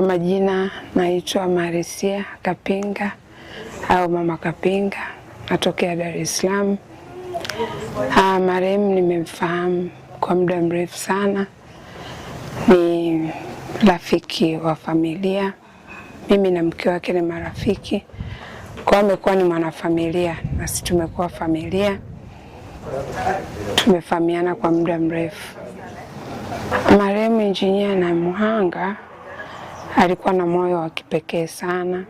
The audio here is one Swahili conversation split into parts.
Kwa majina naitwa Marisia Kapinga au Mama Kapinga, natokea Dar es Salaam. Marehemu nimemfahamu kwa muda mrefu sana, ni rafiki wa familia. Mimi na mke wake ni marafiki, kwa amekuwa ni mwanafamilia na sisi tumekuwa familia, tumefahamiana kwa muda mrefu. Marehemu Injinia Naimuhanga alikuwa na moyo wa kipekee sana.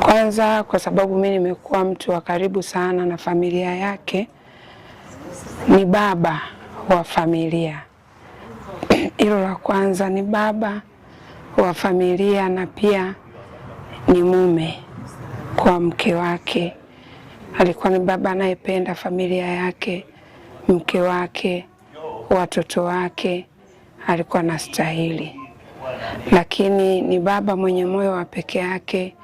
Kwanza kwa sababu mimi nimekuwa mtu wa karibu sana na familia yake, ni baba wa familia. Hilo la kwanza, ni baba wa familia na pia ni mume kwa mke wake. Alikuwa ni baba anayependa familia yake, mke wake, watoto wake, alikuwa anastahili. Lakini ni baba mwenye moyo wa pekee yake.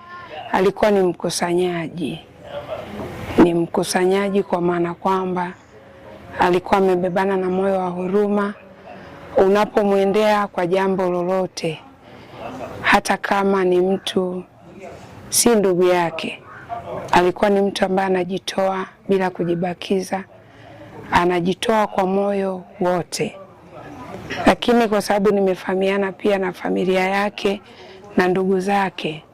Alikuwa ni mkusanyaji. Ni mkusanyaji kwa maana kwamba alikuwa amebebana na moyo wa huruma. Unapomwendea kwa jambo lolote, hata kama ni mtu si ndugu yake, alikuwa ni mtu ambaye anajitoa bila kujibakiza, anajitoa kwa moyo wote. Lakini kwa sababu nimefahamiana pia na familia yake na ndugu zake,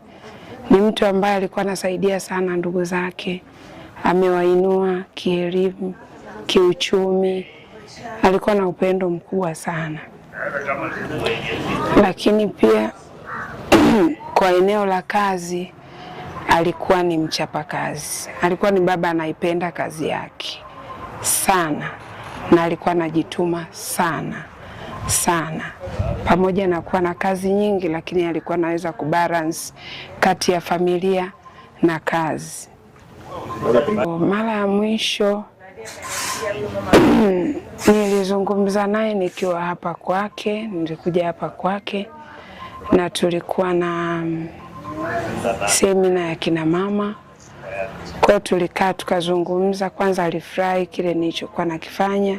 ni mtu ambaye alikuwa anasaidia sana ndugu zake, amewainua kielimu, kiuchumi, alikuwa na upendo mkubwa sana. Lakini pia kwa eneo la kazi alikuwa ni mchapakazi. Alikuwa ni baba anaipenda kazi yake sana na alikuwa anajituma sana sana. Pamoja na kuwa na kazi nyingi, lakini alikuwa anaweza kubalance kati ya familia na kazi. Mara ya mwisho nilizungumza naye nikiwa hapa kwake, nilikuja hapa kwake na tulikuwa na semina ya kina mama. Kwa tulikaa tukazungumza. Kwanza alifurahi kile nilichokuwa nakifanya,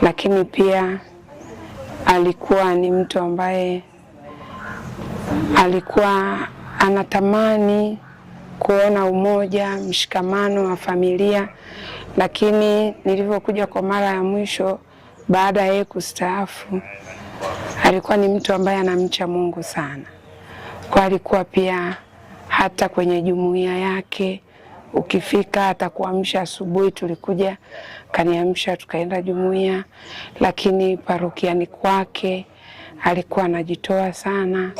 lakini pia alikuwa ni mtu ambaye alikuwa anatamani kuona umoja, mshikamano wa familia. Lakini nilivyokuja kwa mara ya mwisho baada ya yeye kustaafu, alikuwa ni mtu ambaye anamcha Mungu sana. Kwa alikuwa pia hata kwenye jumuiya yake, ukifika atakuamsha asubuhi, tulikuja kaniamsha tukaenda jumuiya. Lakini parokiani kwake alikuwa anajitoa sana.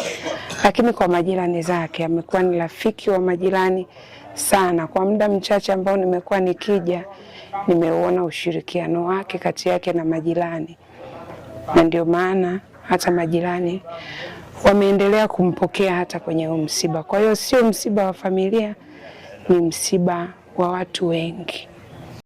Lakini kwa majirani zake amekuwa ni rafiki wa majirani sana. Kwa muda mchache ambao nimekuwa nikija, nimeuona ushirikiano wake kati yake na majirani, na ndio maana hata majirani wameendelea kumpokea hata kwenye msiba. Kwa hiyo sio msiba wa familia, ni msiba wa watu wengi.